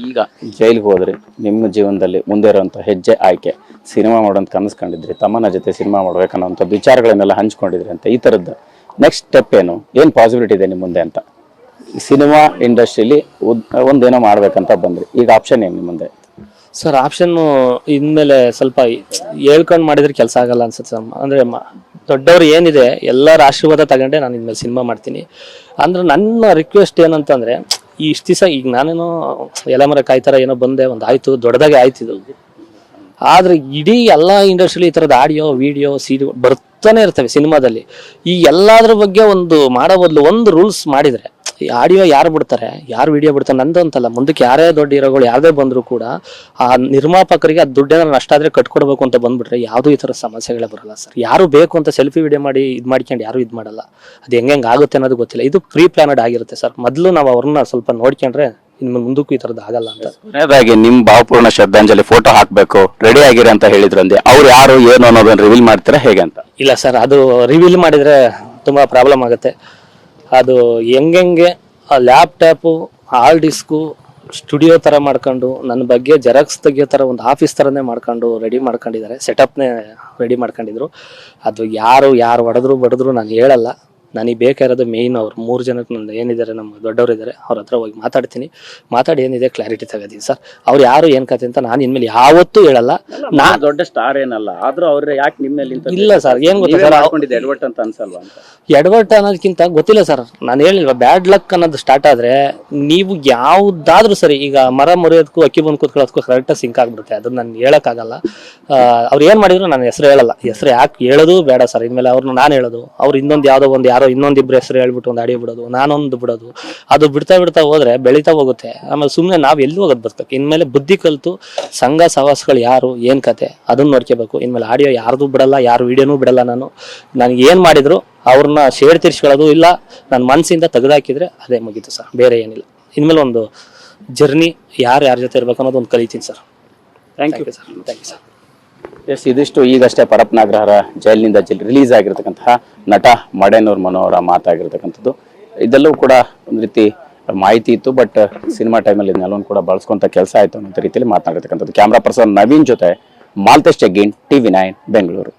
ಈಗ ಜೈಲಿಗೆ ಹೋದ್ರಿ, ನಿಮ್ಮ ಜೀವನದಲ್ಲಿ ಮುಂದೆ ಇರುವಂಥ ಹೆಜ್ಜೆ ಆಯ್ಕೆ ಸಿನಿಮಾ ಮಾಡೋಂತ ಕನಸ್ಕೊಂಡಿದ್ರಿ, ತಮ್ಮನ ಜೊತೆ ಸಿನಿಮಾ ಮಾಡ್ಬೇಕನ್ನೋಂಥ ವಿಚಾರಗಳನ್ನೆಲ್ಲ ಹಂಚ್ಕೊಂಡಿದ್ರಿ ಅಂತ, ಈ ಥರದ್ದು ನೆಕ್ಸ್ಟ್ ಸ್ಟೆಪ್ ಏನು ಪಾಸಿಬಿಲಿಟಿ ಇದೆ ನಿಮ್ಮ ಮುಂದೆ ಅಂತ? ಸಿನಿಮಾ ಇಂಡಸ್ಟ್ರಿಲಿ ಒಂದೇನೋ ಮಾಡ್ಬೇಕಂತ ಬಂದ್ರಿ, ಈಗ ಆಪ್ಷನ್ ಏನು ನಿಮ್ಮ ಮುಂದೆ? ಸರ್ ಆಪ್ಷನ್ನು ಇನ್ಮೇಲೆ ಸ್ವಲ್ಪ ಹೇಳ್ಕೊಂಡು ಮಾಡಿದ್ರೆ ಕೆಲಸ ಆಗಲ್ಲ ಅನ್ಸುತ್ತೆ ಸರ್. ಅಂದರೆ ದೊಡ್ಡವ್ರು ಏನಿದೆ ಎಲ್ಲರ ಆಶೀರ್ವಾದ ತಗೊಂಡೆ ನಾನು ಇನ್ಮೇಲೆ ಸಿನಿಮಾ ಮಾಡ್ತೀನಿ. ಅಂದ್ರೆ ನನ್ನ ರಿಕ್ವೆಸ್ಟ್ ಏನಂತಂದರೆ, ಈ ಇಷ್ಟು ದಿವಸ ಈಗ ನಾನೇನೋ ಎಲೆ ಮರ ಕಾಯ್ತಾರ ಏನೋ ಬಂದೆ ಒಂದು ಆಯಿತು, ದೊಡ್ಡದಾಗೆ ಆಯ್ತಿದ್ದು. ಆದರೆ ಇಡೀ ಎಲ್ಲ ಇಂಡಸ್ಟ್ರಿಲಿ ಈ ಥರದ ಆಡಿಯೋ ವಿಡಿಯೋ ಬರ್ತಾನೆ ಇರ್ತವೆ ಸಿನಿಮಾದಲ್ಲಿ. ಈ ಎಲ್ಲದ್ರ ಬಗ್ಗೆ ಒಂದು ಮಾಡೋ ಬದಲು ಒಂದು ರೂಲ್ಸ್ ಮಾಡಿದರೆ, ಈ ಆಡಿಯೋ ಯಾರು ಬಿಡ್ತಾರೆ, ಯಾರು ವಿಡಿಯೋ ಬಿಡ್ತಾರೆ, ನಂದು ಅಂತಲ್ಲ, ಮುಂದಕ್ಕೆ ಯಾರೇ ದೊಡ್ಡ ಹೀರೋಗಳು ಯಾವುದೇ ಬಂದರೂ ಕೂಡ ಆ ನಿರ್ಮಾಪಕರಿಗೆ ಅದು ದುಡ್ಡೇನಾದ್ರು ನಷ್ಟ ಆದರೆ ಕಟ್ಕೊಡ್ಬೇಕು ಅಂತ ಬಂದ್ಬಿಟ್ರೆ ಯಾವುದೂ ಈ ಥರ ಸಮಸ್ಯೆಗಳೇ ಬರಲ್ಲ ಸರ್. ಯಾರು ಬೇಕು ಅಂತ ಸೆಲ್ಫಿ ವಿಡಿಯೋ ಮಾಡಿ ಇದು ಮಾಡ್ಕೊಂಡು ಯಾರು ಇದು ಮಾಡಲ್ಲ. ಅದು ಹೆಂಗೆ ಆಗುತ್ತೆ ಅನ್ನೋದು ಗೊತ್ತಿಲ್ಲ. ಇದು ಪ್ರೀ ಪ್ಲಾನಡ್ ಆಗಿರುತ್ತೆ ಸರ್. ಮೊದಲು ನಾವು ಅವ್ರನ್ನ ಸ್ವಲ್ಪ ನೋಡ್ಕೊಂಡ್ರೆ ಇನ್ನು ಮುಂದಕ್ಕೂ ಈ ಥರದ್ದು ಆಗಲ್ಲ ಅಂತ. ಕೊನೆಯದಾಗಿ ನಿಮ್ಮ ಭಾವಪೂರ್ಣ ಶ್ರದ್ಧಾಂಜಲಿ ಫೋಟೋ ಹಾಕಬೇಕು, ರೆಡಿ ಆಗಿರಿ ಅಂತ ಹೇಳಿದ್ರು ಅಂದೆ, ಅವ್ರು ಯಾರು ಏನು ಅನ್ನೋದನ್ನ ರಿವೀಲ್ ಮಾಡ್ತೀರಾ ಹೇಗೆ ಅಂತ? ಇಲ್ಲ ಸರ್, ಅದು ರಿವೀಲ್ ಮಾಡಿದರೆ ತುಂಬ ಪ್ರಾಬ್ಲಮ್ ಆಗುತ್ತೆ. ಅದು ಹೆಂಗೆ ಲ್ಯಾಪ್ಟಾಪು ಹಾರ್ಡ್ ಡಿಸ್ಕು ಸ್ಟುಡಿಯೋ ಥರ ಮಾಡ್ಕೊಂಡು ನನ್ನ ಬಗ್ಗೆ ಜೆರಾಕ್ಸ್ ತೆಗಿಯೋ ಥರ ಒಂದು ಆಫೀಸ್ ಥರನೇ ಮಾಡ್ಕೊಂಡು ರೆಡಿ ಮಾಡ್ಕೊಂಡಿದ್ದಾರೆ, ಸೆಟಪ್ನೇ ರೆಡಿ ಮಾಡ್ಕೊಂಡಿದ್ರು. ಅದು ಯಾರು ಹೊಡೆದ್ರು ನಾನು ಹೇಳಲ್ಲ. ನನಗೆ ಬೇಕಾಗಿರೋದು ಮೇಯ್ನ್ ಅವ್ರು 3 ಜನಕ್ಕೆ ನಂದು ಏನಿದ್ದಾರೆ ನಮ್ಮ ದೊಡ್ಡವರು ಇದ್ದಾರೆ, ಅವ್ರ ಹತ್ರ ಹೋಗಿ ಮಾತಾಡಿ ಏನಿದೆ ಕ್ಲಾರಿಟಿ ತಗೋತೀನಿ ಸರ್. ಅವ್ರು ಯಾರು ಏನು ಕತೆ ಅಂತ ನಾನು ಇನ್ಮೇಲೆ ಯಾವತ್ತೂ ಹೇಳಲ್ಲ. ನಾ ದೊಡ್ಡ ಸ್ಟಾರ್ ಏನಲ್ಲ, ಆದ್ರೂ ಅವ್ರು ಯಾಕೆ ನಿಮ್ಮ ಮೇಲೆ ಇಲ್ಲ ಸರ್, ಏನು ಗೊತ್ತಾ ಸರ್, ಎಡ್ವರ್ಟ್ ಅಂತ ಅನ್ಸಲ್ವಾ ಅಂತ? ಎಡವಟ್ ಅನ್ನೋದಕ್ಕಿಂತ ಗೊತ್ತಿಲ್ಲ ಸರ್, ನಾನು ಹೇಳಿಲ್ವ ಬ್ಯಾಡ್ ಲಕ್ ಅನ್ನೋದು ಸ್ಟಾರ್ಟ್ ಆದರೆ ನೀವು ಯಾವುದಾದ್ರೂ ಸರಿ, ಈಗ ಮರ ಮುರಿಯೋದಕ್ಕೂ ಅಕ್ಕಿ ಬಂದು ಕೂತ್ಕೊಳ್ಳೋದಕ್ಕೂ ಕರೆಕ್ಟಾಗಿ ಸಿಂಕ್ ಆಗಿಬಿಡುತ್ತೆ. ಅದನ್ನ ನಾನು ಹೇಳೋಕ್ಕಾಗಲ್ಲ. ಅವ್ರು ಏನು ಮಾಡಿದ್ರು ನಾನು ಹೆಸರು ಹೇಳಲ್ಲ. ಹೆಸರು ಯಾಕೆ ಹೇಳೋದು ಬೇಡ ಸರ್. ಇನ್ಮೇಲೆ ಅವ್ರನ್ನ ನಾನು ಹೇಳೋದು, ಅವ್ರು ಇನ್ನೊಂದು ಯಾರೋ ಇನ್ನೊಂದಿಬ್ರು ಹೆಸರು ಹೇಳ್ಬಿಟ್ಟು ಒಂದು ಆಡಿಯೋ ಬಿಡೋದು, ನಾನೊಂದು ಬಿಡೋದು, ಅದು ಬಿಡ್ತಾ ಹೋದ್ರೆ ಬೆಳೀತಾ ಹೋಗುತ್ತೆ. ಆಮೇಲೆ ಸುಮ್ಮನೆ ನಾವು ಎಲ್ಲಿ ಹೋಗೋದು ಬರ್ತಕ್ಕೆ. ಇನ್ಮೇಲೆ ಬುದ್ಧಿ ಕಲಿತು ಸಂಘ ಸವಾಸಗಳು ಯಾರು ಏನು ಕತೆ ಅದನ್ನ ನೋಡ್ಕೋಬೇಕು. ಇನ್ಮೇಲೆ ಆಡಿಯೋ ಯಾರ್ದು ಬಿಡಲ್ಲ, ಯಾರು ವಿಡಿಯೋನೂ ಬಿಡಲ್ಲ. ನನಗೆ ಏನು ಮಾಡಿದ್ರು ಅವ್ರನ್ನ ಶೇರ್ ತೀರ್ಸ್ಕೊಳ್ಳೋದು, ಇಲ್ಲ ನನ್ನ ಮನಸ್ಸಿಂದ ತೆಗೆದಾಕಿದ್ರೆ ಅದೇ ಮುಗೀತು ಸರ್, ಬೇರೆ ಏನಿಲ್ಲ. ಇನ್ಮೇಲೆ ಒಂದು ಜರ್ನಿ ಯಾರ ಜೊತೆ ಇರ್ಬೇಕು ಅನ್ನೋದು ಒಂದು ಕಲಿತೀನಿ sir. Thank you sir. Thank you sir. S, ಇದಿಷ್ಟು ಈಗಷ್ಟೇ ಪರಪ್ಪನಾಗ್ರಹಾರ ಜೈಲಿನಿಂದ ರಿಲೀಸ್ ಆಗಿರ್ತಕ್ಕಂತಹ ನಟ ಮಡೇನೂರ್ ಮನೋ ಅವರ ಮಾತಾಗಿರ್ತಕ್ಕಂಥದ್ದು. ಇದೆಲ್ಲವೂ ಕೂಡ ಒಂದು ರೀತಿ ಮಾಹಿತಿ ಇತ್ತು, ಬಟ್ ಸಿನಿಮಾ ಟೈಮಲ್ಲಿ ಇದನ್ನೆಲ್ಲವೂ ಕೂಡ ಬಳಸ್ಕೊಂತ ಕೆಲಸ ಆಯಿತು ಅನ್ನೋ ರೀತಿಯಲ್ಲಿ ಮಾತನಾಡಿರ್ತಕ್ಕಂಥದ್ದು. ಕ್ಯಾಮ್ರಾ ಪರ್ಸನ್ ನವೀನ್ ಜೊತೆ ಮಾಲ್ತೇಶ್ ಜಗ್ಗೀನ್, TV9 ಬೆಂಗಳೂರು.